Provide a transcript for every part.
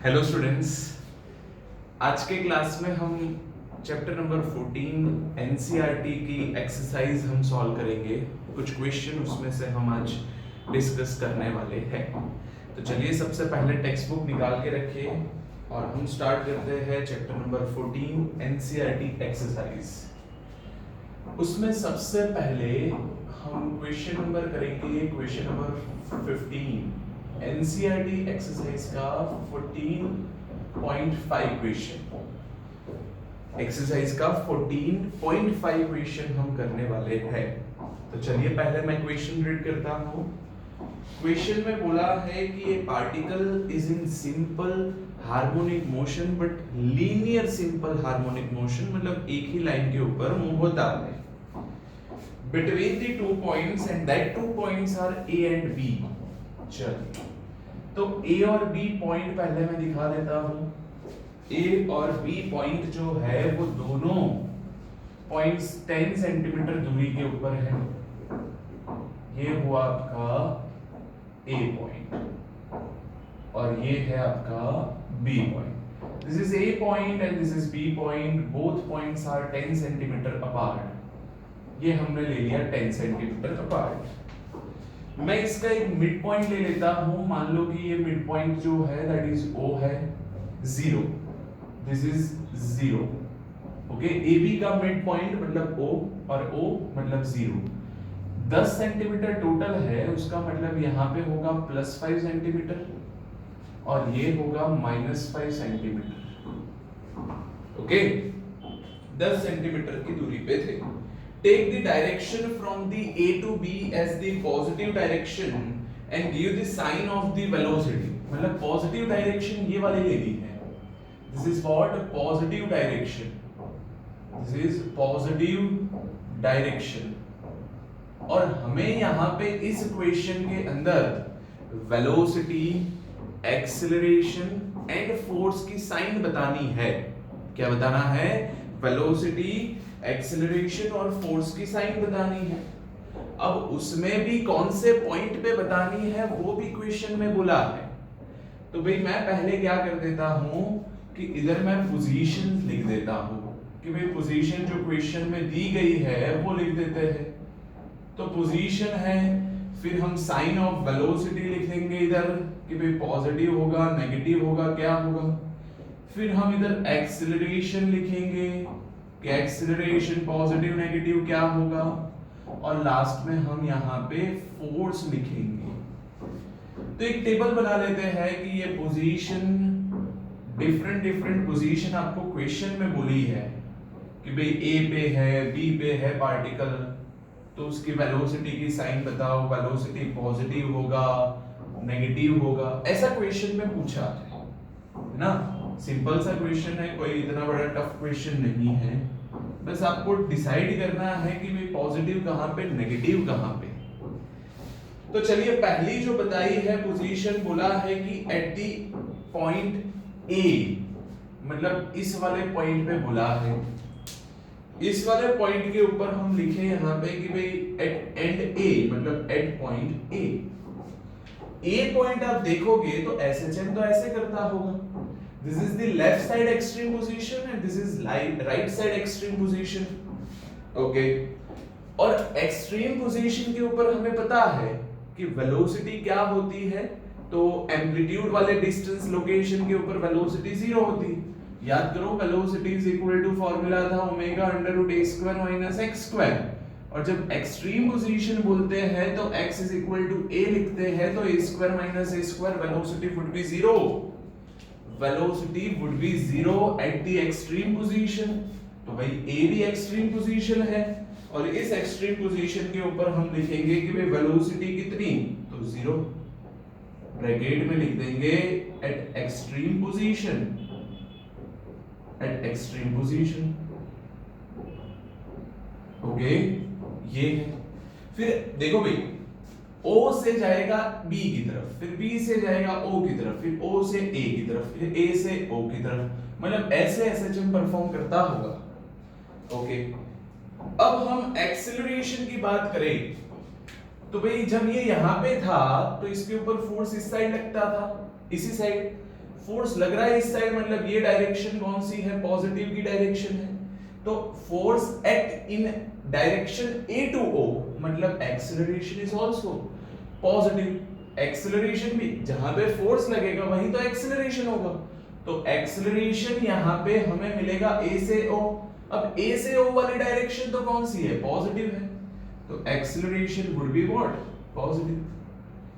Hello students. आज के class में हम चैप्टर नंबर 14 एनसीईआरटी की एक्सरसाइज हम सॉल्व करेंगे। कुछ क्वेश्चन उसमें से हम आज डिस्कस करने वाले हैं। तो चलिए सबसे पहले टेक्स्ट बुक निकाल के रखिए और हम स्टार्ट करते हैं चैप्टर नंबर 14 एनसीईआरटी एक्सरसाइज। उसमें सबसे पहले हम क्वेश्चन नंबर करेंगे क्वेश्चन नंबर 15 एनसीईआरटी एक्सरसाइज का 14.5 क्वेश्चन। एक्सरसाइज का 14.5 क्वेश्चन हम करने वाले हैं। तो चलिए पहले मैं क्वेश्चन रीड करता हूँ। क्वेश्चन में बोला है कि ए particle is in simple harmonic motion but linear simple harmonic motion, मतलब एक ही लाइन के ऊपर मूव होता है between the 2 points and that 2 points are A and B। चलिए तो A और B पॉइंट पहले मैं दिखा देता हूं। A और B पॉइंट जो है वो दोनों पॉइंट्स 10 सेंटीमीटर दूरी के ऊपर है। ये हुआ आपका A पॉइंट और ये है आपका B point. This is A point and this is B point. Both points are 10 centimetre apart. ये हमने ले लिया 10 सेंटीमीटर अपार्ट। मैं इसका एक मिड पॉइंट ले लेता हूं। मान लो कि ये मिड पॉइंट जो है दैट इज O है 0। This is 0। ओके, AB का मिड पॉइंट मतलब O और O मतलब 0। 10 सेंटीमीटर टोटल है, उसका मतलब यहाँ पे होगा +5 सेंटीमीटर और ये होगा -5 सेंटीमीटर। ओके, 10 सेंटीमीटर की दूरी पे थे। Take the direction from the A to B as the positive direction and give the sign of the velocity। मतलब पॉजिटिव डायरेक्शन ये वाली लेनी है। This is what positive direction। This is positive direction। और हमें यहाँ पे इस इक्वेशन के अंदर वेलोसिटी, एक्सेलरेशन एंड फोर्स की साइन बतानी है। क्या बताना है? वेलोसिटी, एक्सेलरेशन और फोर्स की साइन बतानी है। अब उसमें भी कौन से पॉइंट पे बतानी है वो भी क्वेश्चन में बोला है। तो भाई मैं पहले क्या कर देता हूं कि इधर मैं पोजीशन लिख देता हूं कि भाई पोजीशन जो क्वेश्चन में दी गई है वो लिख देते हैं। तो पोजीशन है, फिर हम साइन ऑफ वेलोसिटी लिख देंगे इधर कि भाई पॉजिटिव होगा, नेगेटिव होगा, क्या होगा। फिर हम इधर एक्सेलरेशन लिखेंगे कि एक्सेलरेशन पॉजिटिव नेगेटिव क्या होगा, और लास्ट में हम यहाँ पे फोर्स लिखेंगे। तो एक टेबल बना लेते हैं कि ये पोजीशन, डिफरेंट पोजीशन आपको क्वेश्चन में बोली है कि भाई A पे है, B पे है पार्टिकल, तो उसकी वेलोसिटी की साइन बताओ। वेलोसिटी पॉजिटिव होगा, नेगेटिव होगा, ऐसा क्वेश्चन में पूछा है ना। सिंपल सा क्वेश्चन है, कोई इतना बड़ा टफ क्वेश्चन नहीं है। बस आपको डिसाइड करना है कि भाई पॉजिटिव कहां पे, नेगेटिव कहां पे। तो चलिए पहली जो बताई है पोजीशन, बोला है कि एट दी पॉइंट A, मतलब इस वाले पॉइंट पे बोला है। इस वाले पॉइंट के ऊपर हम लिखे यहाँ पे कि भाई एट एंड A, मतलब at point A। A point आप देखोगे तो SHM तो ऐसे करता होगा। This is the left side extreme position and this is right side extreme position। Okay, और extreme position के ऊपर हमें पता है कि वेलोसिटी क्या होती है। तो एम्पलीट्यूड वाले डिस्टेंस लोकेशन के ऊपर वेलोसिटी 0 होती है। याद करो, velocity is equal to formula था ω√a² - x²। और जब एक्सट्रीम पोजीशन बोलते हैं तो x is equal to a लिखते हैं, तो a² - a² velocity would be 0। velocity would be 0 at the extreme position। तो भाई A भी extreme position है और इस extreme position के ऊपर हम लिखेंगे कि भाई velocity कितनी, तो 0 ब्रैकेट में लिख देंगे at extreme position, at extreme position। Okay, ये है। फिर देखो भाई, O से जाएगा B की तरफ, फिर B से जाएगा O की तरफ, फिर O से A की तरफ, फिर A से O की तरफ, मतलब ऐसे SHM परफॉर्म करता होगा। ओके, अब हम एक्सेलरेशन की बात करें तो भाई जब ये यहाँ पे था तो इसके ऊपर फोर्स इस साइड लगता था, इसी साइड। फोर्स लग रहा है इस साइड, मतलब ये डायरेक्शन कौन सी है, पॉजिटिव की डायरेक्शन है। तो force act in direction A to O, मतलब acceleration is also positive. Acceleration भी जहां पे फोर्स लगेगा वहीं तो एक्सेलरेशन होगा, तो एक्सेलरेशन यहां पे हमें मिलेगा A से O। अब A से O वाली डायरेक्शन तो कौन सी है, पॉजिटिव है, तो acceleration would be what, positive.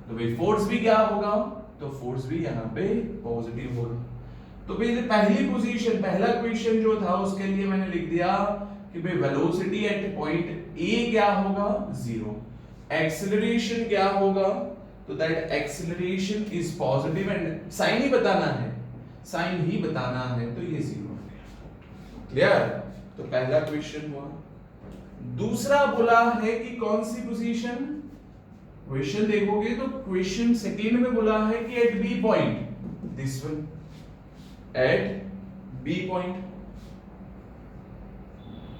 तो भाई फोर्स भी क्या होगा, तो फोर्स भी यहाँ पे पॉजिटिव होगा। तो भाई पहली पोजीशन, पहला क्वेश्चन जो था उसके लिए मैंने लिख दिया कि भाई वेलोसिटी एट पॉइंट ए क्या होगा, 0। एक्सेलरेशन क्या होगा, तो that acceleration is positive and sign ही बताना है, साइन ही बताना है, तो ये 0 हो गया। क्लियर? तो पहला क्वेश्चन हुआ। दूसरा बोला है कि कौन सी पोजीशन, क्वेश्चन देखोगे तो क्वेश्चन सेकेंड में बोला है कि at B point, this one, at B point,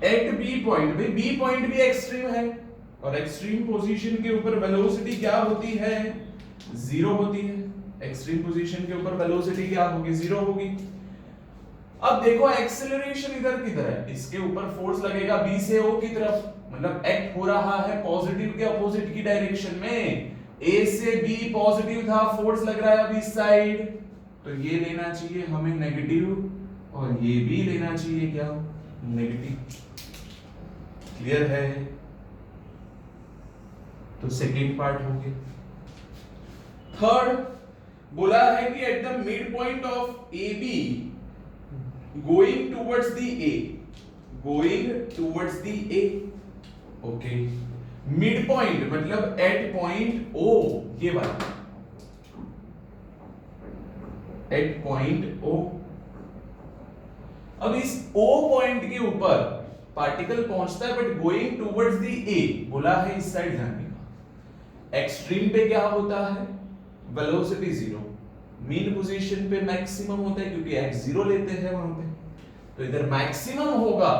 at B point, भाई बी पॉइंट भी एक्सट्रीम है और एक्सट्रीम पोजीशन के ऊपर वेलोसिटी क्या होती है, 0 होती है। एक्सट्रीम पोजीशन के ऊपर वेलोसिटी क्या होगी, 0 होगी। अब देखो एक्सेलरेशन इधर की तरफ, इसके ऊपर फोर्स लगेगा B से O की तरफ, मतलब एक्ट हो रहा है पॉजिटिव के अपोजिट की डायरेक्शन में। A से B पॉजिटिव था, फोर्स लग रहा है अब इस साइड, तो ये लेना चाहिए हमें नेगेटिव और ये भी लेना चाहिए क्या, नेगेटिव। क्लियर है? तो सेकेंड पार्ट हो गया। थर्ड बोला है कि at the mid point of AB going towards the A, going towards the A, okay, mid point मतलब at point O, ये बात, at point O। अब इस O पॉइंट के ऊपर पार्टिकल पहुंचता है but going towards the A, बोला है इस साइड जाने का। एक्सट्रीम पे क्या होता है, वेलोसिटी 0, मीन पोजीशन पे मैक्सिमम होता है क्योंकि x 0 लेते हैं वहां पे, तो इधर मैक्सिमम होगा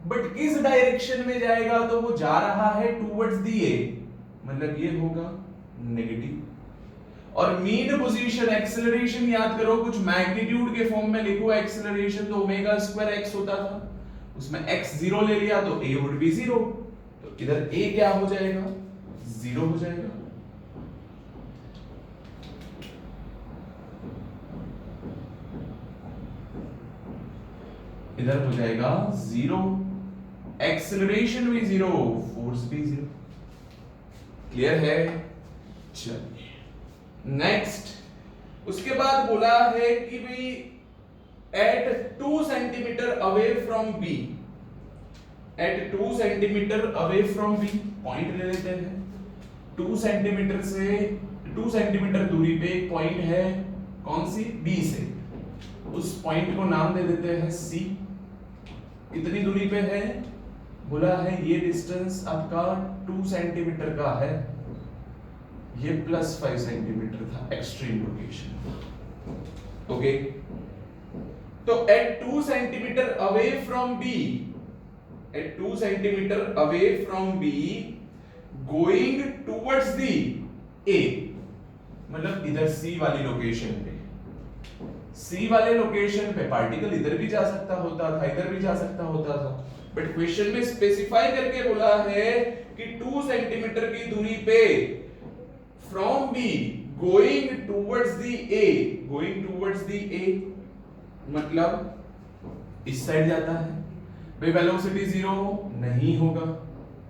बट किस डायरेक्शन में जाएगा, तो वो जा रहा है टुवर्ड्स द A, मतलब ये होगा नेगेटिव। और मीन पोजीशन, एक्सेलरेशन याद करो, कुछ मैग्नीट्यूड के फॉर्म में लिखो एक्सेलरेशन, तो ओमेगा स्क्वायर x होता था, उसमें x 0 ले लिया तो A वुड बी 0, तो इधर A क्या हो जाएगा, 0 हो जाएगा। इधर हो जाएगा 0, एक्सेलरेशन भी 0, फोर्स भी 0। क्लियर है? चलिए नेक्स्ट, उसके बाद बोला है कि भाई at 2 centimetre away from B, at 2 centimetre away from B, point ले लेते हैं। 2 सेंटीमीटर से 2 सेंटीमीटर दूरी पे एक पॉइंट है, कौन सी, बी से, उस पॉइंट को नाम दे देते हैं C। कितनी दूरी पे है, बोला है ये डिस्टेंस आपका 2 सेंटीमीटर का है, ये +5 सेंटीमीटर था एक्सट्रीम लोकेशन। ओके, तो at 2 centimetre away from B, at 2 centimetre away from B going towards the A, मतलब इधर C वाली लोकेशन पे, C वाले लोकेशन पे पार्टिकल इधर भी जा सकता होता था, इधर भी जा सकता होता था, बट क्वेश्चन में स्पेसिफाई करके बोला है कि 2 सेंटीमीटर की दूरी पे from B going towards the A, going towards the A मतलब इस साइड जाता है, भाई वेलोसिटी 0 नहीं होगा,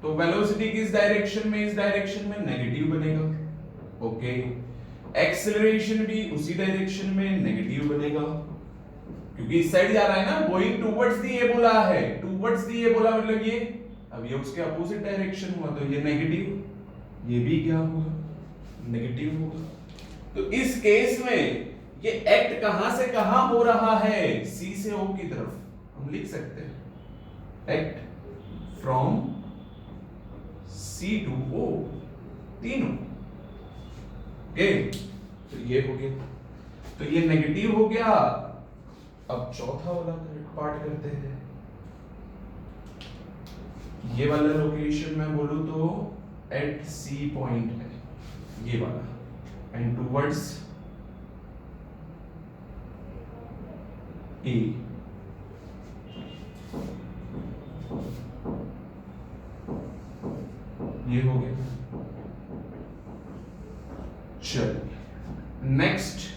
तो वेलोसिटी किस डायरेक्शन में, इस डायरेक्शन में, नेगेटिव बनेगा। ओके, एक्सेलरेशन भी उसी डायरेक्शन में नेगेटिव बनेगा क्योंकि इस साइड जा रहा है ना, गोइंग टुवर्ड्स द A बोला है, टुवर्ड्स द A बोला मतलब ये, अब ये उसके अपोजिट डायरेक्शन हुआ तो ये नेगेटिव, ये भी क्या होगा, नेगेटिव होगा। तो इस केस में ये एक्ट कहां से कहां हो रहा है, C से O की तरफ, हम लिख सकते हैं act from C to O, तीनों। ओके, तो ये हो गया, तो ये नेगेटिव हो गया। अब चौथा वाला पार्ट करते हैं, ये वाला लोकेशन मैं बोलूं तो एट C पॉइंट है ये वाला, एंड टुवर्ड्स ए। ये हो गया। चल नेक्स्ट,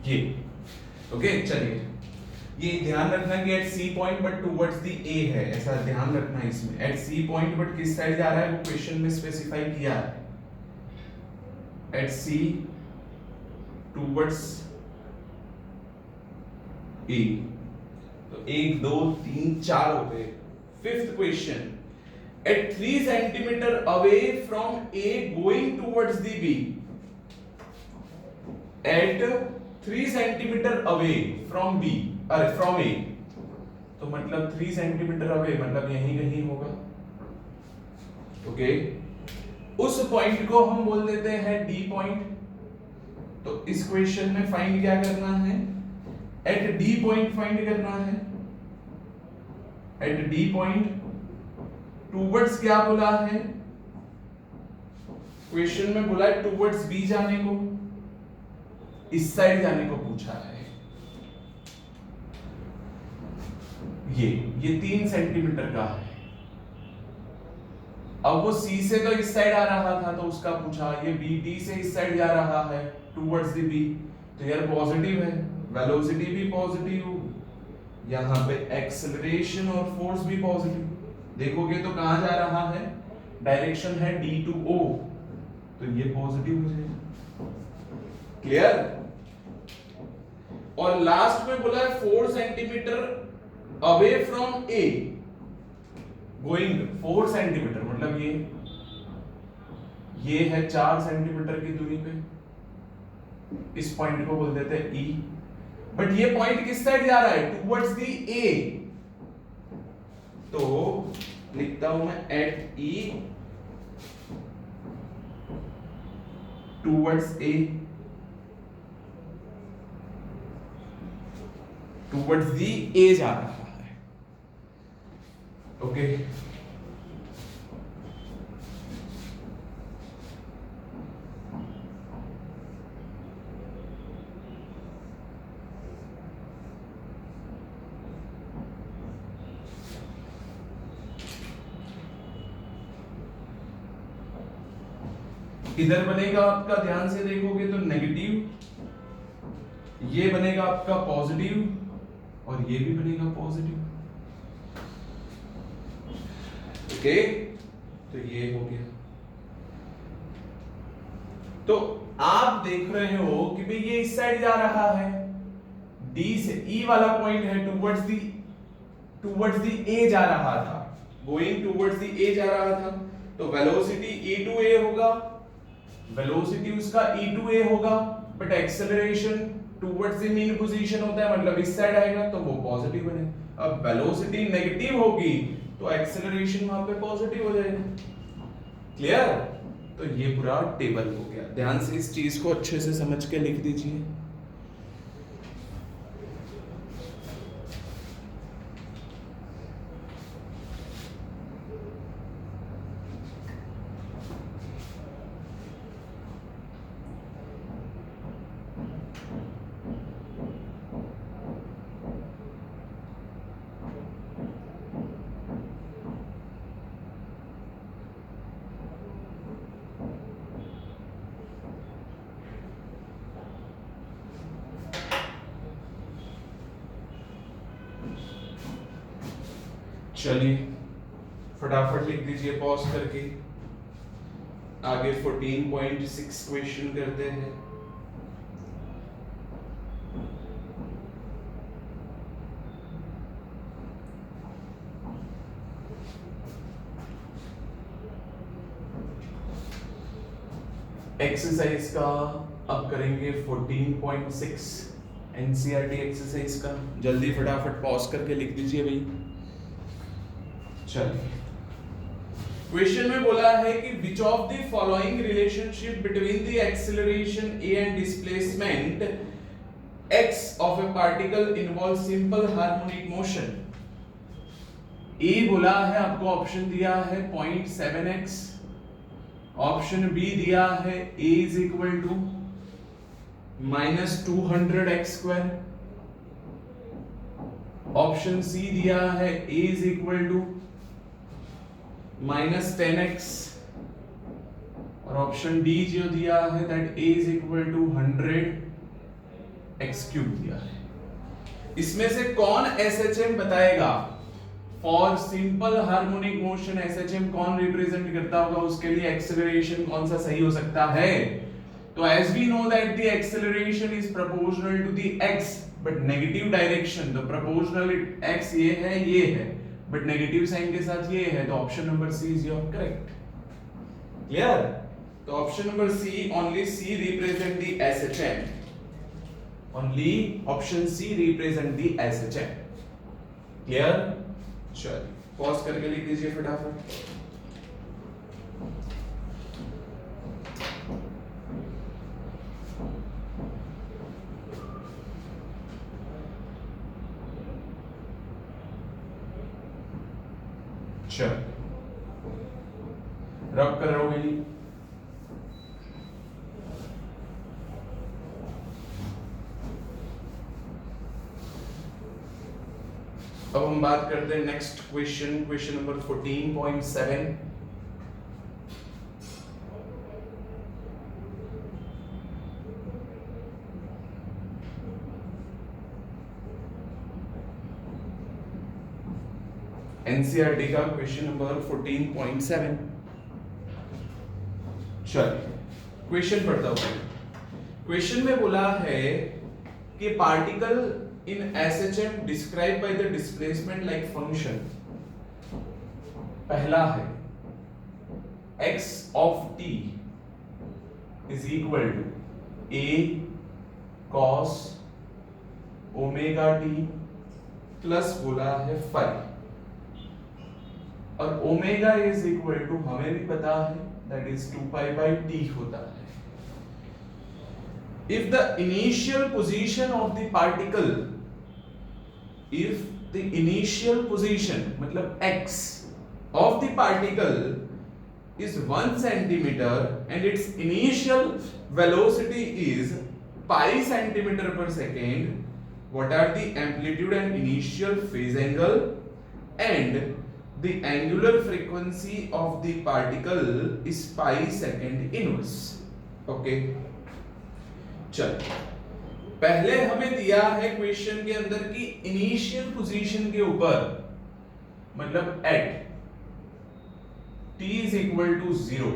ये ओके। चलिए ये ध्यान रखना कि at C point but towards the A है, ऐसा ध्यान रखना है इसमें। एट सी पॉइंट बट किस साइड जा रहा है वो क्वेश्चन में स्पेसिफाई किया है। एट सी टुवर्ड्स ए, तो 1 2 3 4 हो गए। Fifth question, at 3 centimetre away from A going towards the B. At 3 centimetre away from B, अरे फ्रॉम ए, तो मतलब 3 सेंटीमीटर अवे मतलब यहीं कहीं होगा। ओके, उस पॉइंट को हम बोल देते हैं डी पॉइंट। तो इस क्वेश्चन में फाइंड क्या करना है, एट डी पॉइंट फाइंड करना है। एट डी पॉइंट टूवर्ड्स क्या बोला है, क्वेश्चन में बोला है टूवर्ड्स बी जाने को, इस साइड जाने को पूछा है। ये 3 सेंटीमीटर का है। अब वो सी से तो इस साइड आ रहा था तो उसका पूछा, ये बी डी से इस साइड जा रहा है टुवर्ड्स द बी, तो यार पॉजिटिव है, वेलोसिटी भी पॉजिटिव, यहां पे एक्सेलरेशन और फोर्स भी पॉजिटिव। देखोगे तो कहां जा रहा है, डायरेक्शन है डी टू ओ, तो ये पॉजिटिव हो जाएगा। क्लियर। और लास्ट में बोला है 4 centimetre away from A going 4 centimetre, मतलब ये है 4 सेंटीमीटर की दूरी पे, इस पॉइंट को बोल देते हैं ई। बट ये पॉइंट किस साइड जा रहा है, टुवर्ड्स द ए, तो लिखता हूं मैं at E towards A, towards the A जा रहा है। ओके, इधर बनेगा आपका, ध्यान से देखोगे तो नेगेटिव, ये बनेगा आपका पॉजिटिव और ये भी बनेगा पॉजिटिव। ओके, तो ये हो गया। तो आप देख रहे हो कि भाई ये इस साइड जा रहा है, डी से ई वाला पॉइंट है, टुवर्ड्स द ए जा रहा था, गोइंग टुवर्ड्स द ए जा रहा था, तो वेलोसिटी ई टू ए होगा, वेलोसिटी उसका ई टू ए होगा, but acceleration towards the mean position होता है, मतलब इस साइड आएगा तो वो पॉजिटिव बनेगा। अब वेलोसिटी नेगेटिव होगी तो एक्सेलरेशन वहां पे पॉजिटिव हो जाएगा। क्लियर। तो ये पूरा टेबल हो गया, ध्यान से इस चीज को अच्छे से समझ के लिख दीजिए। चलिए फटाफट लिख दीजिए पॉज करके। आगे 14.6 क्वेश्चन करते हैं। एक्सरसाइज का अब करेंगे 14.6 एनसीईआरटी एक्सरसाइज का। जल्दी फटाफट पॉज करके लिख दीजिए भाई। चलिए क्वेश्चन में बोला है कि which of the following relationship between the acceleration a and displacement x of a particle involve simple harmonic motion. A बोला है, आपको ऑप्शन दिया है 0.7x, ऑप्शन बी दिया है a is equal to -200x², option C दिया है a is equal to -10x, और ऑप्शन डी जो दिया है that a is equal to 100x³ दिया है। इसमें से कौन SHM बताएगा? For simple harmonic motion SHM कौन रिप्रेजेंट करता होगा, उसके लिए एक्सेलरेशन कौन सा सही हो सकता है? तो as we know that the acceleration is proportional to the x but negative direction, तो प्रोपोर्शनल x ये है बट नेगेटिव साइन के साथ ये है, तो option number C is your correct. Clear? तो option number C, only C represent the SHM, only option C represent the SHM। Clear? चलिए पॉज करके लिख दीजिए फटाफट। चलो रब कर रहा हूं। अब हम बात करते हैं next question, question number 14.7। NCERT का क्वेश्चन नंबर 14.7। चलिए क्वेश्चन पढ़ता हूं। क्वेश्चन में बोला है कि particle in SHM described by the displacement like function। पहला है x of t is equal to a cos omega t plus बोला है phi, और ओमेगा इज इक्वल टू हमें भी पता है दैट इज 2π/t होता है। If the initial position of the particle, if the initial position मतलब x of the particle is 1 centimeter and its initial velocity is pi centimeter per second, what are the amplitude and initial phase angle and the angular frequency of the particle is pi second inverse। okay, चलो पहले हमें दिया है question के अंदर की initial position के ऊपर मतलब at t is equal to 0,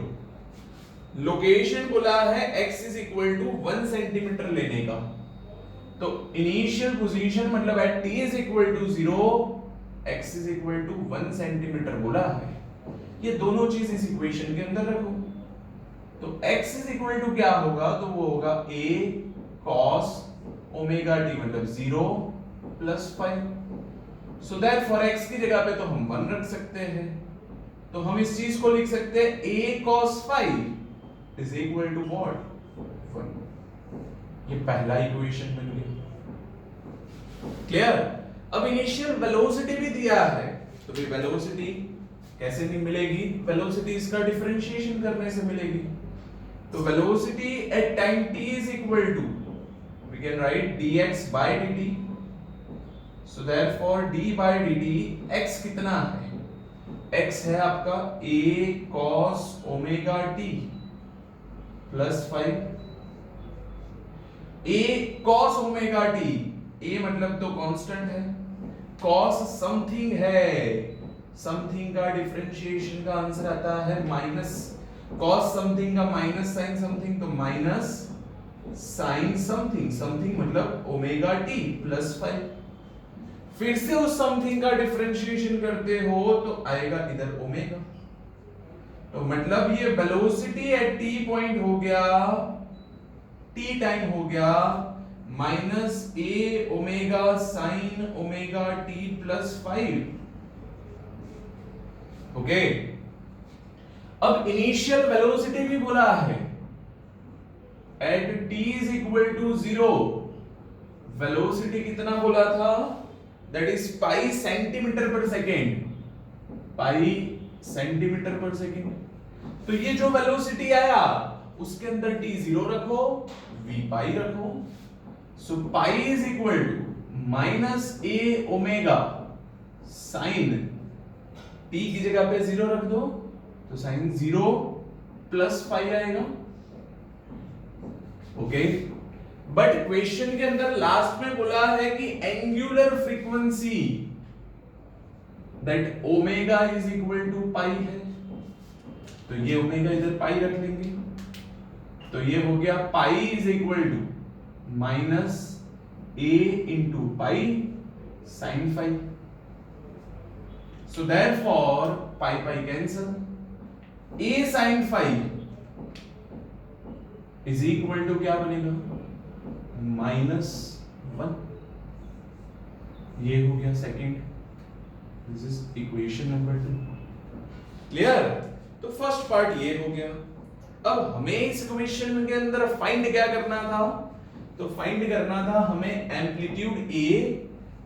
location बोला है x is equal to 1 centimetre लेने का, तो इनिशियल पोजीशन मतलब at t is equal to 0, x is equal to 1 centimetre बोला है। ये दोनों चीज इस इक्वेशन के अंदर रखो, तो x इज इक्वल टू क्या होगा, तो वो होगा a cos ओमेगा t मतलब 0 प्लस 5। सो देयरफॉर x की जगह पे तो हम 1 रख सकते हैं, तो हम इस चीज को लिख सकते हैं a cos 5 is equal to what 1। ये पहला इक्वेशन बन गया। क्लियर? अब इनिशियल वेलोसिटी भी दिया है, तो भी वेलोसिटी कैसे नहीं मिलेगी, वेलोसिटी इसका डिफरेंशिएशन करने से मिलेगी। तो velocity at time t is equal to we can write dx by dt, so therefore d by dt x कितना है, x है आपका a cos omega t plus 5, a cos omega t, a मतलब तो कांस्टेंट है, cos something है, something का differentiation का आंसर आता है माइनस कॉस समथिंग का माइनस साइन समथिंग, तो माइनस साइन समथिंग, समथिंग मतलब ओमेगा टी प्लस 5। फिर से उस समथिंग का डिफरेंशिएशन करते हो तो आएगा इधर ओमेगा, तो मतलब ये वेलोसिटी एट टी पॉइंट हो गया, टी टाइम हो गया minus a omega sine omega t plus 5। Okay, अब इनिशियल वेलोसिटी भी बोला है at t is equal to 0, velocity कितना बोला था, that is pi centimetre per second, pi centimetre per second. तो ये जो वेलोसिटी आया उसके अंदर t 0 रखो, v पाई रखो, so pi is equal to minus a omega sine, t की जगह पे 0 रख दो तो साइन 0 प्लस 5 आएगा। ओके, बट क्वेश्चन के अंदर लास्ट में बोला है कि angular frequency that omega is equal to pi है, तो ये ओमेगा इधर पाई रख लेंगे, तो ये हो गया pi is equal to minus a into pi sine 5। So therefore pi pi cancel, a sine 5 is equal to क्या बनेगा, -1। ये हो गया second, this is equation number 2। Clear? तो फर्स्ट पार्ट ये हो गया। अब हमें इस इक्वेशन के अंदर फाइंड क्या करना था, तो फाइंड करना था हमें एम्पलीट्यूड ए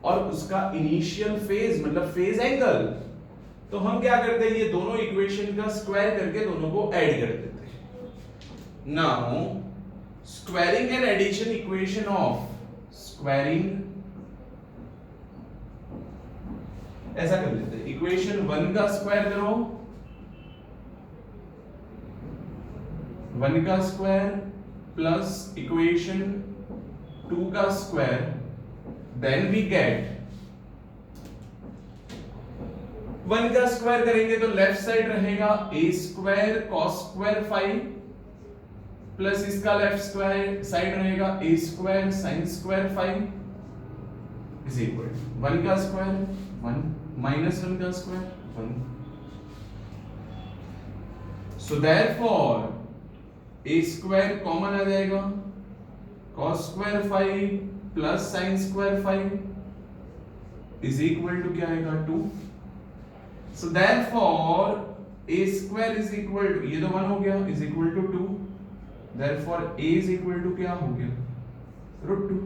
और उसका इनिशियल फेज मतलब फेज एंगल। तो हम क्या करते हैं, ये दोनों इक्वेशन का स्क्वायर करके दोनों को ऐड कर देते हैं। Now squaring and addition equation of squaring, ऐसा कर लेते हैं, इक्वेशन 1 का स्क्वायर करो, 1 का स्क्वायर प्लस इक्वेशन 2 का स्क्वायर, देन वी गेट 1 का स्क्वायर करेंगे तो लेफ्ट साइड रहेगा a square cos square 5 plus इसका लेफ्ट स्क्वायर साइड रहेगा a square sin square 5 is equal 1 का स्क्वायर 1 माइनस 1 का square 1। So therefore a square common आ जाएगा, cos square 5 plus sin square 5 is equal to क्या आएगा 2। So therefore a square is equal to, ये तो 1 हो गया, is equal to 2, therefore a is equal to क्या हो गया √2।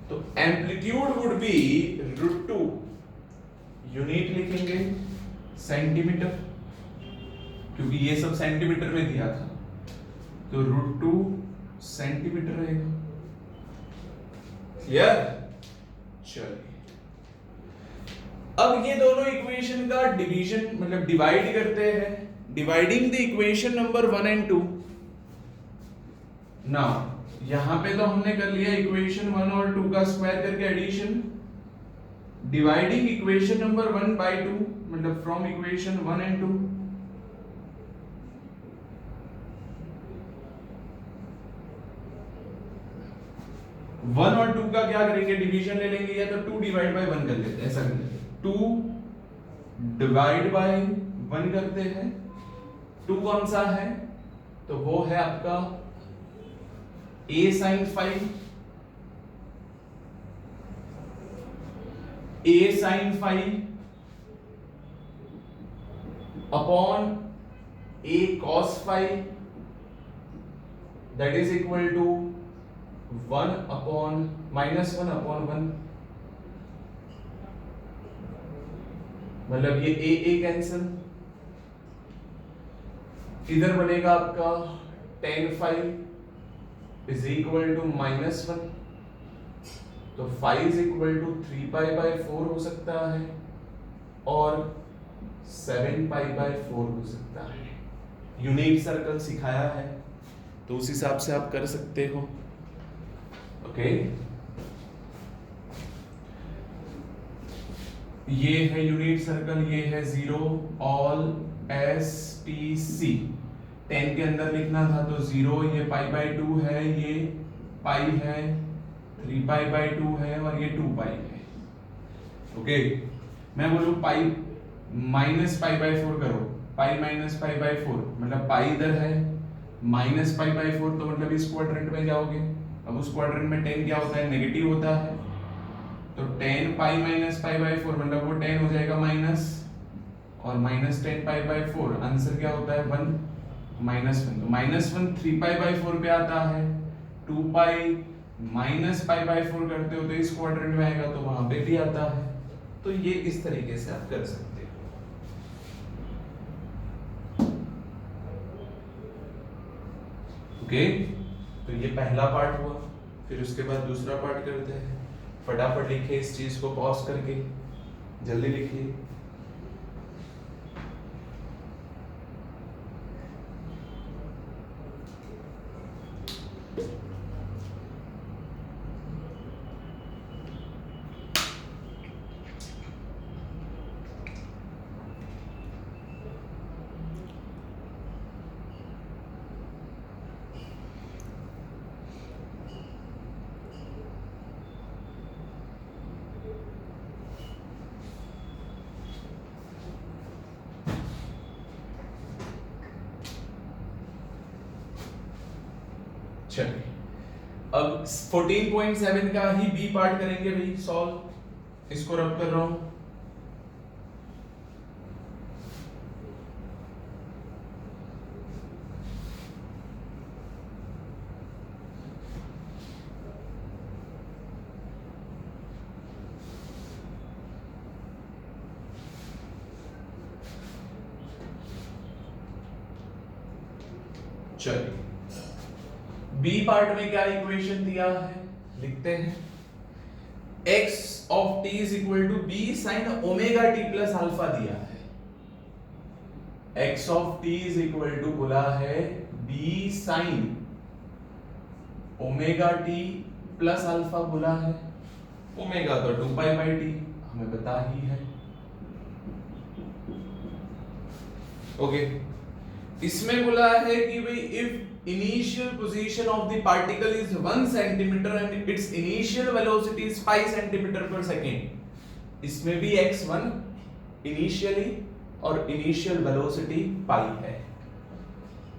तो amplitude would be √2, यूनिट लिखेंगे सेंटीमीटर, क्योंकि ये सब सेंटीमीटर में दिया था, तो √2 सेंटीमीटर रहेगा। क्लियर? चलिए अब ये दोनों इक्वेशन का डिवीजन मतलब डिवाइड करते हैं, dividing the equation number 1 and 2। Now यहां पे तो हमने कर लिया इक्वेशन 1 और 2 का स्क्वायर करके addition, dividing equation number 1 by 2 मतलब फ्रॉम इक्वेशन 1 एंड 2। वन और 2 का क्या करेंगे, डिवीजन ले लेंगे या तो 2 डिवाइड बाय 1 कर लेते हैं, ऐसा कर लेते हैं, 2 डिवाइड बाय 1 करते हैं। 2 कौन सा है, तो वो है आपका a sin 5, a sin 5 upon a cos 5 that is equal to 1 upon -1 upon 1, मतलब ये a कैंसिल, इधर बनेगा आपका tan 5 इज इक्वल टू -1, तो 5 is equal to 3 pi by 4 हो सकता है और 7 पाई बाय 4 हो सकता है। यूनिट सर्कल सिखाया है तो उस हिसाब से आप कर सकते हो। ओके ये है यूनिट सर्कल, ये है 0 ऑल एस टी सी। 10 के अंदर लिखना था तो 0, ये π/2 है, ये पाई है, 3π/2 है और ये 2π है। ओके, मैं बोलूं पाई -π/4 करो, पाई -π/4 मतलब पाई इधर है, -π/4 तो मतलब इस क्वाड्रेंट में जाओगे। अब उस क्वाड्रेंट में 10 क्या होता है, नेगेटिव होता है, तो 10 पाई -π/4 मतलब वो 10 हो जाएगा माइनस, और -10π/4 आंसर क्या होता है 1 -1। तो -1 3π/4 पे आता है, 2π -π/4 करते हो तो इस क्वाड्रेंट में आएगा, तो वहां पे भी आता है। तो ये इस तरीके से आप कर सकते हो। ओके, तो ये पहला पार्ट हुआ। फिर उसके बाद दूसरा पार्ट करते हैं। फटाफट लिखिए इस चीज को पॉज करके, जल्दी लिखिए। चलिए, अब 14.7 का ही बी पार्ट करेंगे भाई सॉल्व। इसको रब कर रहा हूं। चलिए, बी पार्ट में क्या इक्वेशन दिया है लिखते हैं। x of t is equal to b sine omega t plus alpha दिया है। x of t is equal to बोला है b sine omega t plus alpha बोला है। ओमेगा तो 2π/t हमें पता ही है। ओके, इसमें बोला है कि भाई if initial position of the particle is 1 centimetre and it's initial velocity is 5 centimetre per second. इसमें भी x1 इनिशियली और इनिशियल वेलोसिटी पाई है।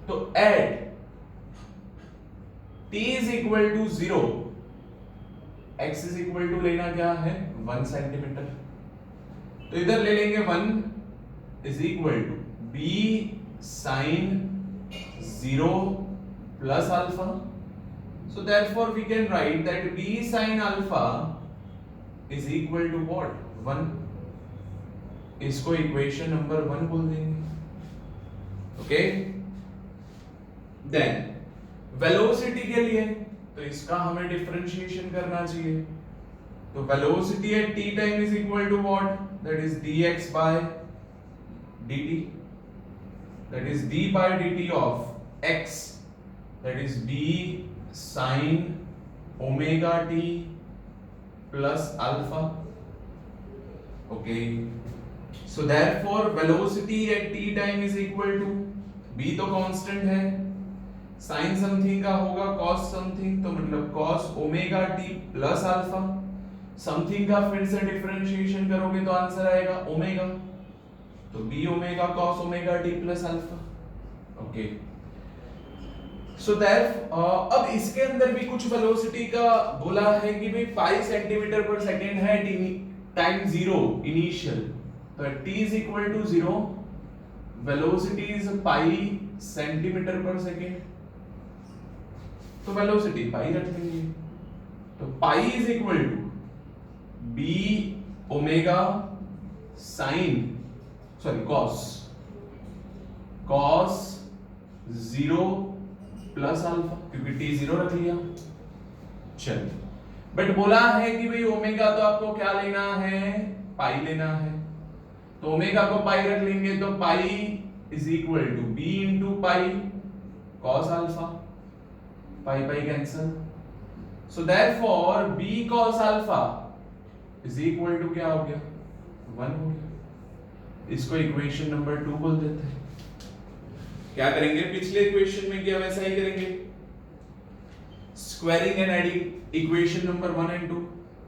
तो at t is equal to 0, x is equal to लेना क्या है 1 सेंटीमीटर, तो इधर ले लेंगे 1 is equal to b sin 0 plus alpha. So therefore we can write that b sin alpha is equal to what 1. इसको इक्वेशन नंबर 1 बोल देंगे। ओके, देन वेलोसिटी के लिए तो इसका हमें डिफरेंशिएशन करना चाहिए। तो velocity at t time is equal to what, that is dx by dt, that is d by dt of x, that is b sin omega t plus alpha. Okay, so therefore velocity at t time is equal to b तो constant है, sin something का होगा cos something, तो मतलब cos omega t plus alpha। Something का फिर से differentiation करोगे तो आंसर आएगा ओमेगा, तो b omega cos omega t plus alpha. Okay, so that अब इसके अंदर भी कुछ वेलोसिटी का बोला है कि भाई 5 सेंटीमीटर पर सेकंड है टाइम 0 इनिशियल, तो t is equal to 0, velocity is pi centimetre per second, तो वेलोसिटी पाई रख लेंगे। तो pi is equal to b omega sine cos 0 plus alpha, क्योंकि t 0 रख लिया। चलिए, बट बोला है कि भाई ओमेगा तो आपको क्या लेना है, पाई लेना है, तो ओमेगा को पाई रख लेंगे, तो pi is equal to b into pi cos alpha, pi pi cancel, so therefore b cos alpha is equal to क्या हो गया 1 हो गया। इसको इक्वेशन नंबर 2 बोल देते हैं। क्या करेंगे, पिछले इक्वेशन में किया वैसा ही करेंगे, squaring and adding equation number 1 and 2।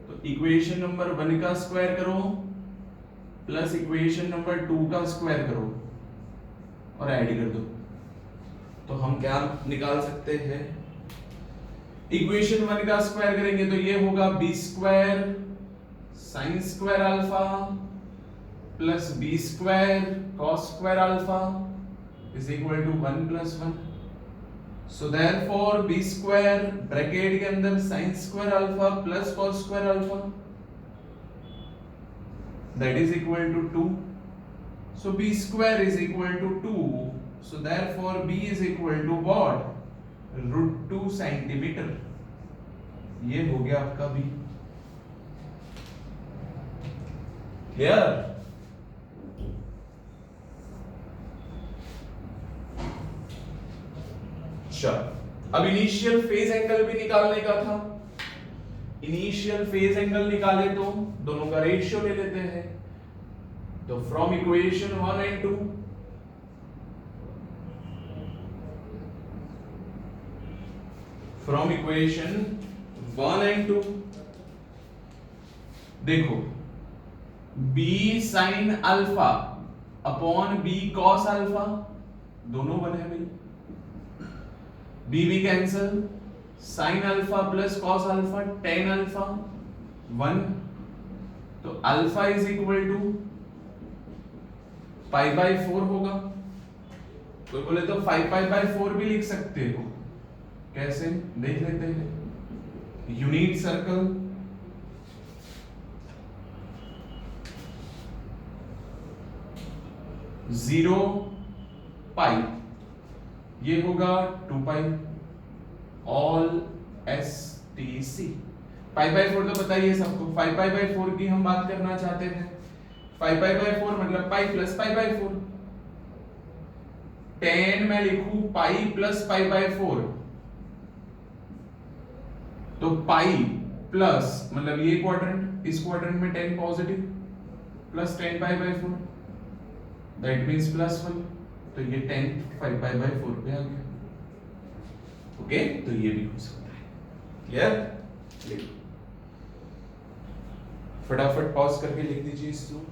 तो इक्वेशन नंबर 1 का स्क्वायर करो प्लस इक्वेशन नंबर 2 का स्क्वायर करो और ऐड कर दो। तो हम क्या निकाल सकते हैं, इक्वेशन 1 का स्क्वायर करेंगे तो ये होगा b square sine square alpha plus b square cos square alpha is equal to 1 plus 1। So therefore b square bracket के अंदर sine square alpha plus cos square alpha that is equal to 2। So b square is equal to 2। So therefore b is equal to what, √2 centimetre. ये हो गया आपका b. Clear? अब initial phase angle भी निकालने का था। इनिशियल फेज एंगल निकाले तो दोनों का रेशियो ले लेते हैं। तो from equation 1 and 2 from equation 1 and 2 देखो b sine alpha upon b cos alpha दोनों बने भाई, b cancel, sine alpha plus cos alpha tan alpha 1। तो alpha is equal to pi by 4 होगा। कोई बोले तो 5 पाई बाई 4 भी लिख सकते हो, कैसे देख लेते हैं। यूनिट सर्कल जीरो पाई, ये होगा 2 pi all S T C. Pi by 4 तो बताइए सबको, 5 पाई बाई 4 की हम बात करना चाहते थे। 5 पाई बाई 4 मतलब पाई प्लस पाई बाई 4। 10 मैं लिखूं पाई प्लस पाई बाई 4 तो पाई प्लस मतलब ये क्वाड्रेंट, इस क्वाड्रेंट में 10 positive plus 10 pi by 4 that means plus 1। तो ये 10 5 पाई बाई 4 पे आ गया। ओके, तो ये भी हो सकता है। क्लियर? लिखो फटाफट पॉज करके लिख दीजिए इसको।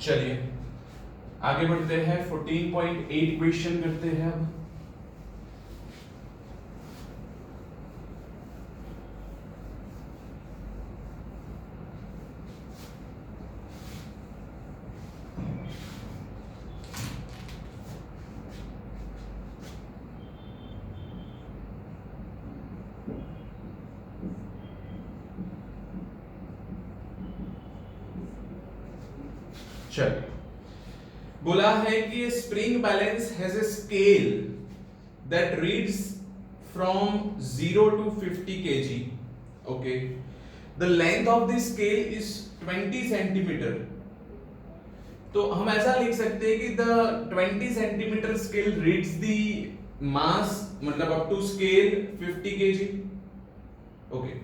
चलिए आगे बढ़ते हैं, 14.8 क्वेश्चन करते हैं अब। चलिए बोला है कि spring balance has a scale that reads from 0 to 50 kg. Okay, the length of the scale is 20 centimeter. तो हम ऐसा लिख सकते हैं कि the 20 centimeter scale reads the mass मतलब up to scale 50 kg. Okay,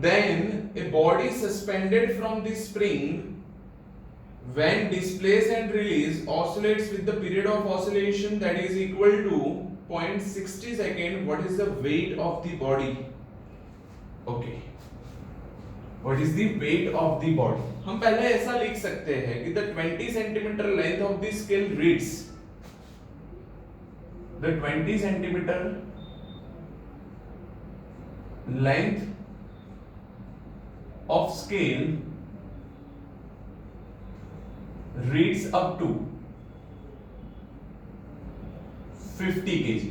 then a body suspended from the spring when displace and release oscillates with the period of oscillation that is equal to 0.60 second, what is the weight of the body? Okay, what is the weight of the body? हम पहले ऐसा लिख सकते हैं कि the 20 centimeter length of the scale reads, the 20 centimeter length of scale reads up to 50 kg.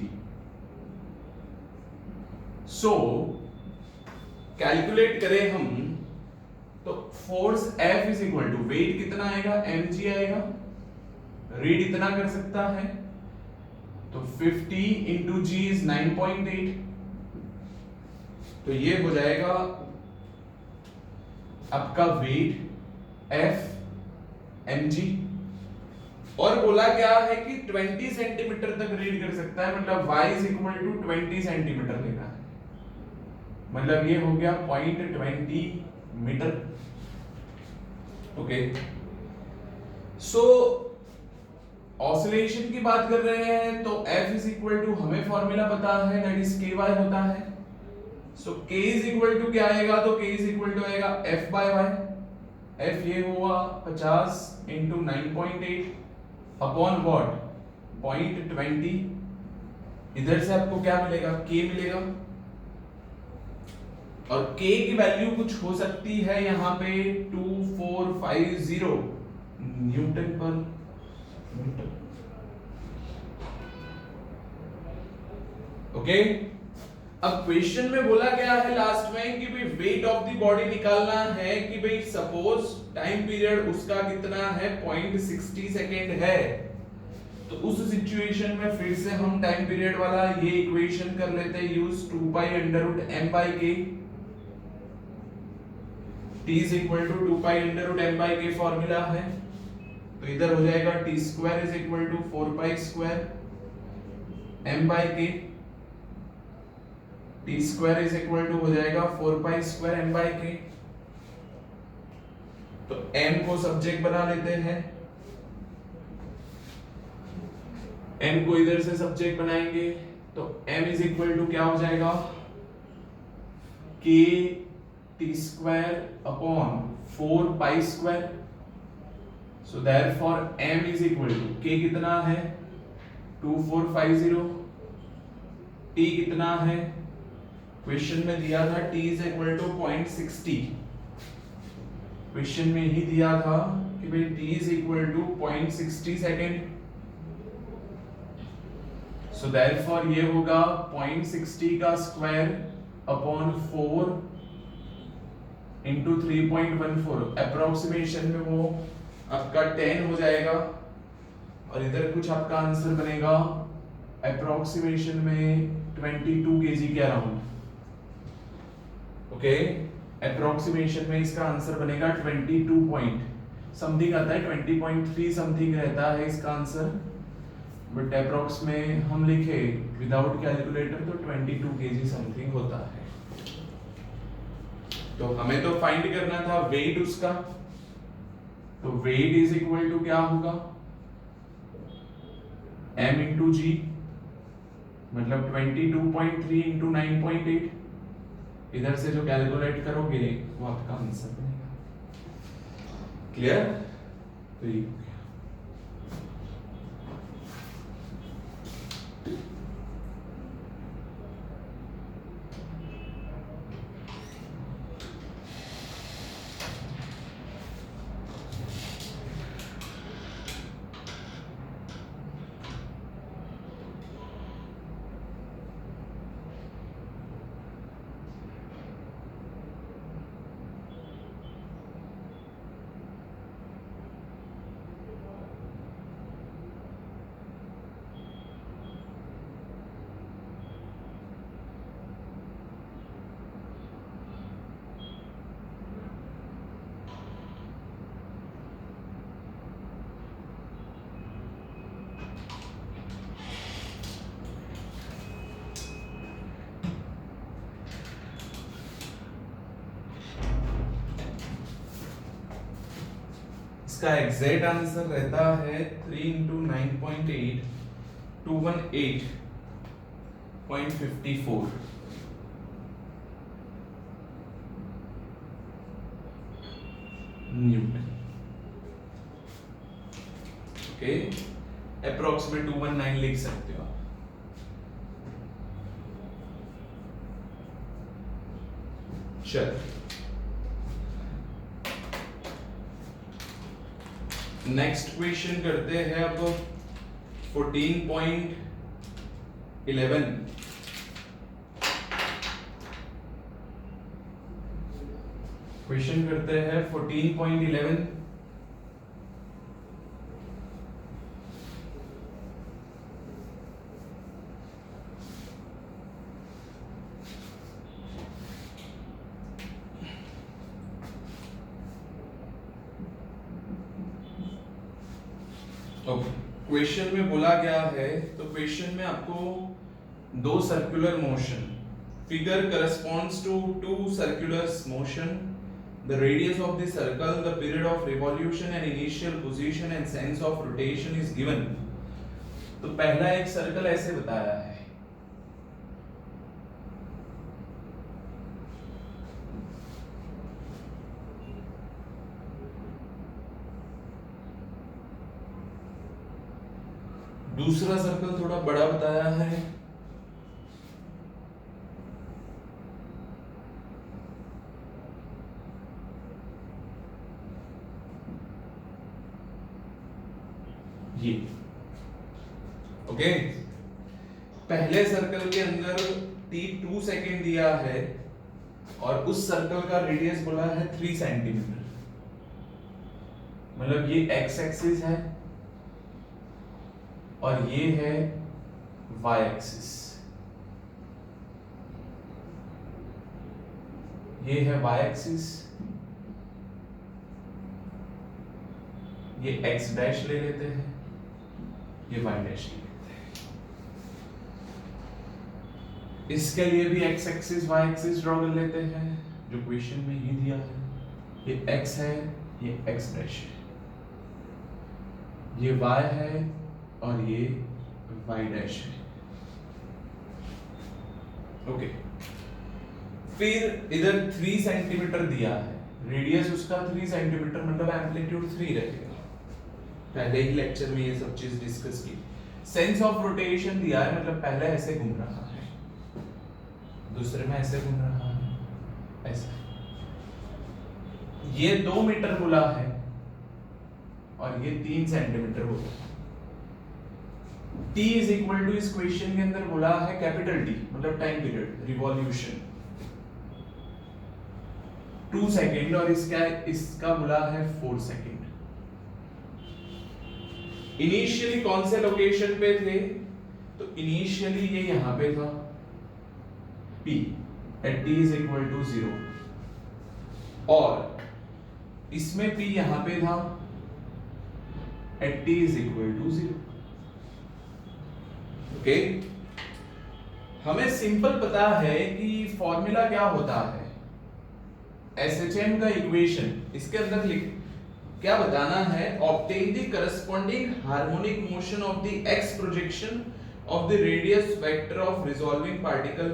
So calculate करें हम तो force F is equal to weight कितना आएगा, mg आएगा, रीड इतना कर सकता है तो 50 इंटू जी इज 9.8, तो ये हो जाएगा आपका वेट F mg। और बोला क्या है कि 20 सेंटीमीटर तक रीड कर सकता है, मतलब y is equal to 20 centimetre लेना है, मतलब ये हो गया 0.20 मीटर। ओके, सो ऑसिलेशन की बात कर रहे हैं तो F इज इक्वल टू हमें फॉर्मूला पता है, दैट इज ky होता है। सो k इज इक्वल टू क्या आएगा, तो k इज इक्वल टू आएगा F बाय y। F ये हुआ 50 इंटू 9.8 अपॉन व्हाट 0.20, इधर से आपको क्या मिलेगा, k मिलेगा, और k की वैल्यू कुछ हो सकती है यहाँ पे 2450 न्यूटन पर मीटर। ओके, अब क्वेश्चन में बोला गया है लास्ट में कि भाई वेट ऑफ द बॉडी निकालना है, कि भाई सपोज टाइम पीरियड उसका कितना है 0.60 सेकेंड है, तो उस सिचुएशन में फिर से हम टाइम पीरियड वाला ये इक्वेशन कर लेते हैं use 2 pi under root m by k, t is equal to 2 pi under root m by k formula है, तो इधर हो जाएगा t square is equal to 4 pi square m by k, t square is equal to हो जाएगा 4 pi square m by k। तो m को subject बना लेते हैं, m को इधर से सब्जेक्ट बनाएंगे तो m इज इक्वल टू क्या हो जाएगा k t square upon 4 pi square. So therefore m is equal to k कितना है 2450, t कितना है, क्वेश्चन में दिया था t is equal to 0.60, question में ही दिया था कि भाई t is equal to 0.60 second. So therefore ये होगा 0.60 का स्क्वायर अपॉन 4 इंटू 3.14, अप्रोक्सीमेशन में वो आपका 10 हो जाएगा, और इधर कुछ आपका आंसर बनेगा अप्रोक्सीमेशन में 22 केजी के अराउंड। ओके, अप्रोक्सीमेशन में इसका आंसर बनेगा 22 पॉइंट समथिंग आता है, 20.3 समथिंग रहता है इसका आंसर, बट अप्रोक्स में हम लिखे विदाउट कैलकुलेटर तो 22 केजी समथिंग होता है। तो हमें तो फाइंड करना था वेट उसका, तो वेट इज इक्वल टू क्या होगा m इंटू जी, मतलब 22.3 इंटू 9.8, इधर से जो कैलकुलेट करोगे वो आपका आंसर बनेगा। क्लियर? तो ये इसका एग्जैक्ट आंसर रहता है 3 इंटू 9.8 218.54 न्यूटन। ओके, अप्रोक्सीमेट 219 लिख सकते हो आप। चल नेक्स्ट क्वेश्चन करते हैं अब 14.11। क्वेश्चन करते हैं 14.11। क्वेश्चन में बोला गया है, तो क्वेश्चन में आपको दो circular motion, figure corresponds to two circular motion, the radius of the circle, the period of revolution and initial position and sense of rotation is given. तो पहला एक सर्कल ऐसे बताया है, दूसरा सर्कल थोड़ा बड़ा बताया है, ये। ओके, पहले सर्कल के अंदर T2 सेकेंड दिया है और उस सर्कल का रेडियस बोला है 3 सेंटीमीटर। मतलब ये एक्स एक्सिस है और ये है वाई एक्सिस, ये है वाई एक्सिस, ये एक्स डैश ले लेते हैं, ये वाई डैश ले लेते हैं। इसके लिए भी x axis y axis draw कर लेते हैं जो क्वेश्चन में ही दिया है। ये एक्स है, ये एक्स डैश है, ये वाई है और ये y डैश है। ओके, फिर इधर 3 सेंटीमीटर दिया है, रेडियस उसका 3 सेंटीमीटर, मतलब एम्पलीट्यूड 3 रहेगा। पहले ही लेक्चर में ये सब चीज डिस्कस की। सेंस ऑफ रोटेशन दिया है, मतलब पहले ऐसे घूम रहा है, दूसरे में ऐसे घूम रहा है, ऐसा। ये 2 मीटर बोला है और ये 3 सेंटीमीटर बोला है। T इज इक्वल टू, इस क्वेश्चन के अंदर बोला है कैपिटल T, मतलब टाइम पीरियड, रिवॉल्यूशन 2 सेकेंड और इसका बोला है 4 सेकेंड। इनिशियली कौन से लोकेशन पे थे? तो इनिशियली ये यहां पे था P at T is equal to 0 और इसमें P यहां पे था at T is equal to 0। Okay, हमें सिंपल पता है कि फॉर्मूला क्या होता है, SHM का इक्वेशन। इसके अंदर क्या बताना है, obtain the corresponding harmonic motion of the x projection of the radius vector of revolving particle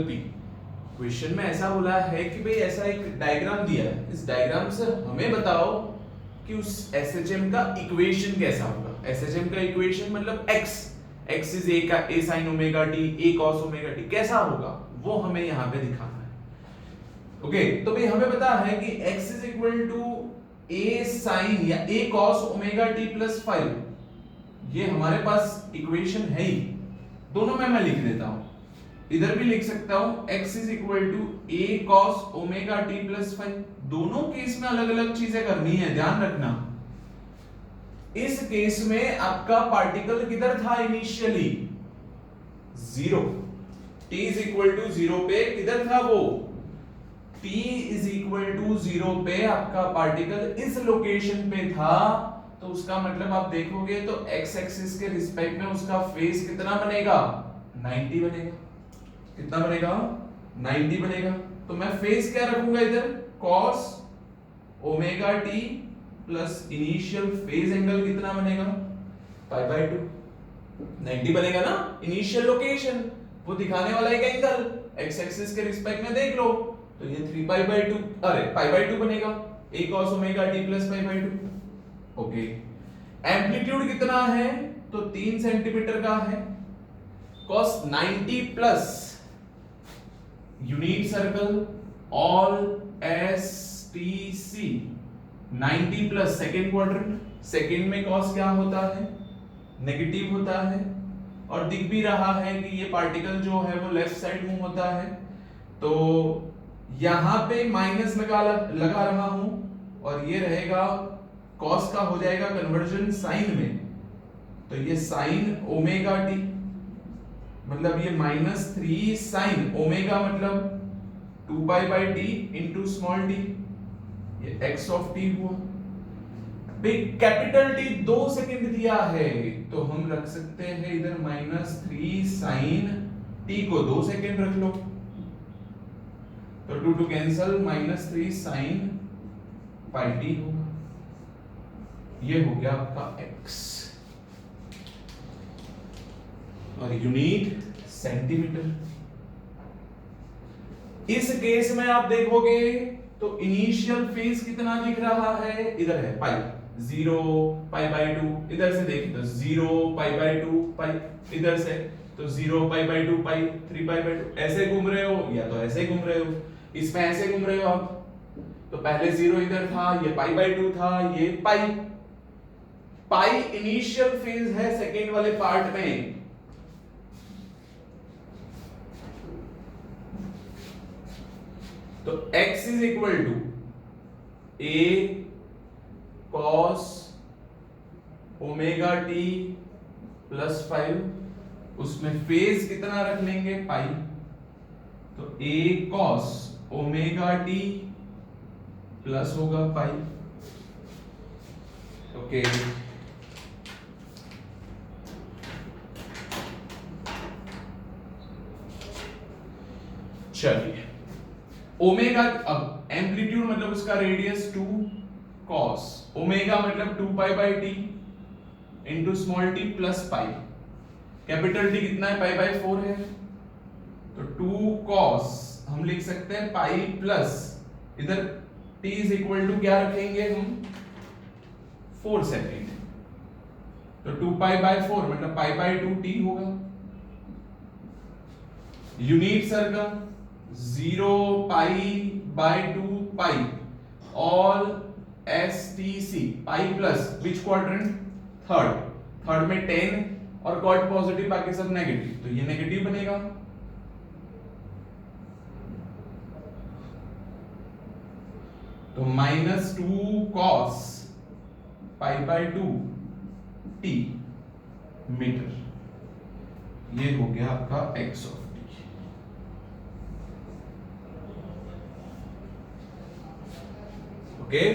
P। Question में ऐसा बोला है कि भाई ऐसा एक डायग्राम दिया है, इस डायग्राम से हमें बताओ कि उस SHM का इक्वेशन कैसा होगा। SHM का इक्वेशन मतलब x इज a का a sin omega t, a cos omega t कैसा होगा वो हमें यहाँ पे दिखाना है। ओके, तो भाई हमें पता है कि x is equal to a sin या a cos omega t plus 5, ये हमारे पास इक्वेशन है ही। दोनों में मैं लिख देता हूं, इधर भी लिख सकता हूं x is equal to a cos omega t plus 5। दोनों केस में अलग अलग चीजें करनी है, ध्यान रखना। इस केस में आपका पार्टिकल किधर था initially? 0। t is equal to 0 पे किधर था वो? t इज इक्वल टू 0 पे आपका पार्टिकल इस लोकेशन पे था। तो उसका मतलब आप देखोगे तो x एक्सिस के रिस्पेक्ट में उसका फेस कितना बनेगा? 90 बनेगा। कितना बनेगा? 90 बनेगा। तो मैं फेस क्या रखूंगा इधर? cos omega t plus initial phase angle कितना बनेगा पाई बाय 2 90 बनेगा ना इनिशियल लोकेशन वो दिखाने वाला एक एंगल एक्स एक्सिस के रिस्पेक्ट में देख लो तो ये 3 पाई बाय 2 अरे पाई बाय 2 बनेगा a cos omega t plus pi by 2 okay amplitude कितना है तो 3 सेंटीमीटर का है cos 90 plus unit circle all S T C 90 plus second quadrant second में cos क्या होता है नेगेटिव होता है और दिख भी रहा है कि ये पार्टिकल जो है वो लेफ्ट साइड मूव होता है तो यहां पे माइनस लगा रहा हूं और ये रहेगा cos का हो जाएगा कन्वर्जन साइन में तो ये साइन ओमेगा टी मतलब ये -3 साइन ओमेगा मतलब 2 pi by T into small T ये x ऑफ टी हुआ कैपिटल टी 2 सेकंड दिया है तो हम रख सकते हैं इधर -3 साइन टी को 2 सेकंड रख लो तो 2 two cancel -3 sine pi t होगा ये हो गया आपका x और यूनिट सेंटीमीटर इस केस में आप देखोगे तो इनिशियल फेज कितना दिख रहा है इधर है पाई 0 पाई बाय 2 इधर से देखिए तो 0 पाई बाय 2 पाई इधर से तो 0 pi by 2 pi 3 pi by 2 ऐसे घूम रहे हो या तो ऐसे घूम रहे हो इसमें ऐसे घूम रहे हो आप तो पहले 0 इधर था ये पाई बाय 2 था ये पाई पाई इनिशियल फेज है सेकेंड वाले पार्ट में तो x is equal to a cos omega t plus 5 उसमें फेज कितना रख लेंगे पाई तो a cos omega t plus होगा पाई ओके चलिए ओमेगा अब एम्पलीट्यूड मतलब उसका रेडियस 2 cos ओमेगा मतलब 2 pi by T into small T plus pi capital T कितना है पाई बाय 4 है तो 2 cos हम लिख सकते हैं पाई प्लस इधर t इज इक्वल टू क्या रखेंगे हम 4 सेकेंड तो 2 पाई बाय 4 मतलब पाई बाय 2 t होगा unit circle 0 pi by 2 pi all S T C pi plus which quadrant third में 10 और कॉट पॉजिटिव बाकी सब नेगेटिव तो ये नेगेटिव बनेगा तो -2 cos pi by 2 t metre ये हो गया आपका x ऑफ ओके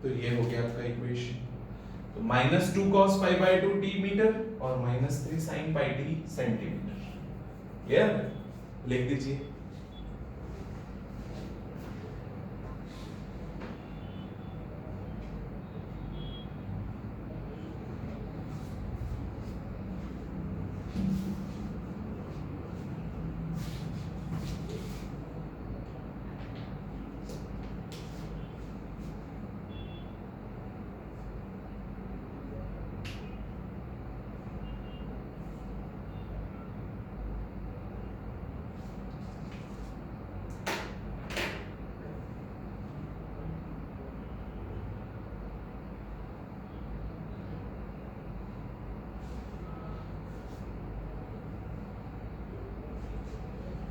तो ये हो गया आपका इक्वेशन तो -2 cos pi by 2 t metre और -3 sin pi t centimetre clear लिख दीजिए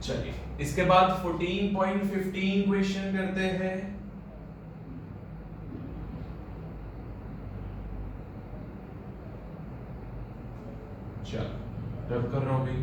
चलिए इसके बाद 14.15 क्वेश्चन करते हैं चलो रब कर रहा हूं भाई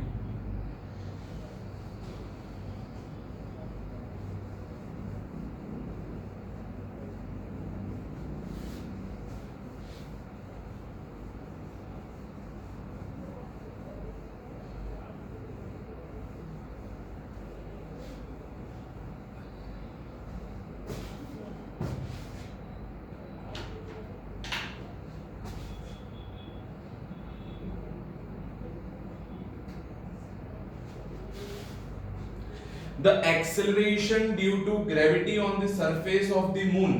the acceleration due to gravity on the surface of the moon,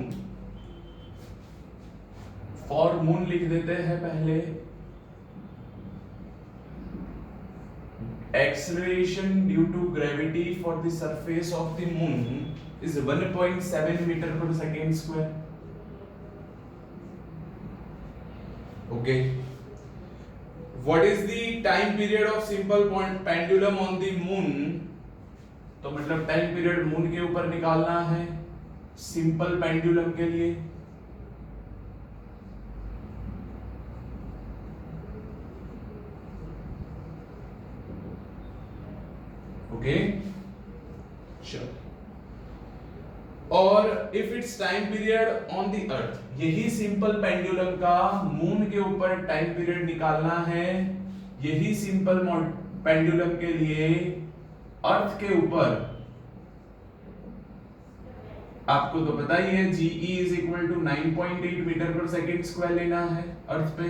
for moon लिख देते हैं पहले, acceleration due to gravity for the surface of the moon is 1.7 metre per second square. Okay, what is the time period of simple pendulum on the moon, तो मतलब time period moon के ऊपर निकालना है सिंपल पेंडुलम के लिए. Okay, चलो. और if it's time period on the earth, यही सिंपल पेंडुलम का मून के ऊपर टाइम पीरियड निकालना है. यही सिंपल पेंडुलम के लिए अर्थ के ऊपर आपको तो पता ही है GE is equal to 9.8 metre per second square लेना है अर्थ पे,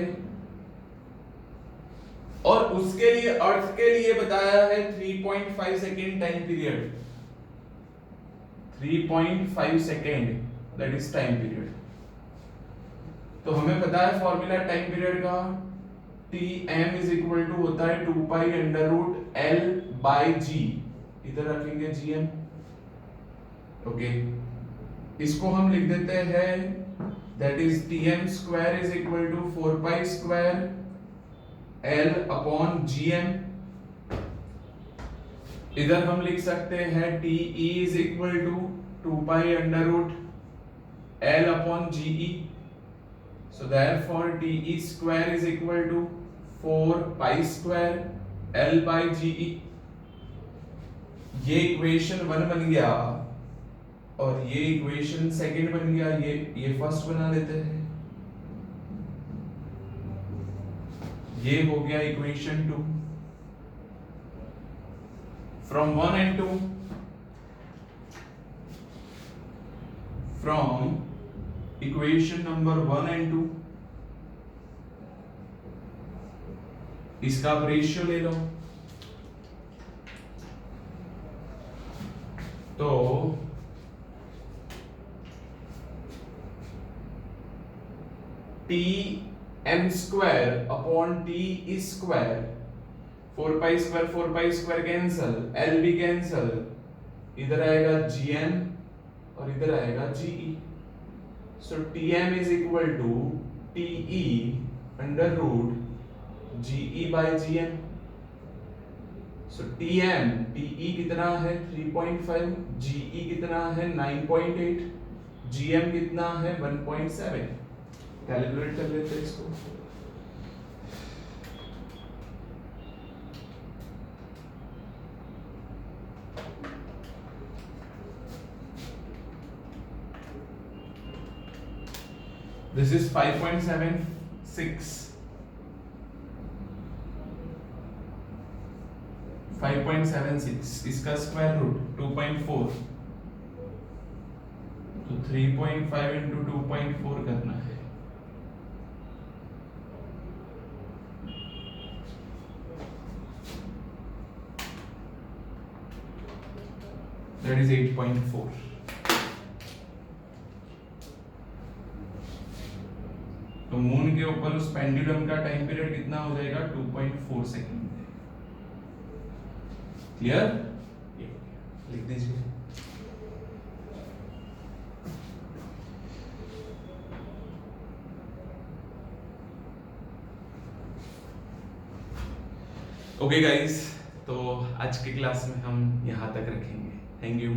और उसके लिए अर्थ के लिए बताया है 3.5 second time period. 3.5 second that is time period. तो हमें पता है फॉर्मूला टाइम पीरियड का, Tm इज इक्वल टू होता है 2 pi under root L by G, इधर रखेंगे Gm. ओके, इसको हम लिख देते हैं that is Tm square is equal to 4 pi square L upon Gm. इधर हम लिख सकते हैं Te is equal to 2 pi under root L upon Ge. So therefore Te square is equal to 4 pi square L by Ge. ये equation 1 बन गया और ये इक्वेशन सेकंड बन गया. ये फर्स्ट बना लेते हैं. ये हो गया equation 2. From 1 and 2, from equation number 1 and 2, इसका आप रेशियो ले लो. तो Tm square upon T square, 4 pi square cancel, L भी कैंसल, इधर आएगा Gm और इधर आएगा Ge. So Tm is equal to Te under root Ge by Gm. So Te कितना है 3.5, Ge कितना है 9.8, Gm कितना है 1.7. कैलकुलेट कर लेते हैं इसको. This is 5.76. 5.76, इसका स्क्वायर रूट 2.4, तो 3.5 into 2.4 करना है. That is 8.4. तो मून के ऊपर उस पेंडुलम का टाइम पीरियड कितना हो जाएगा 2.4 सेकेंड. क्लियर? लिख दीजिए. ओके गाइस, तो आज की क्लास में हम यहाँ तक रखेंगे. Thank you.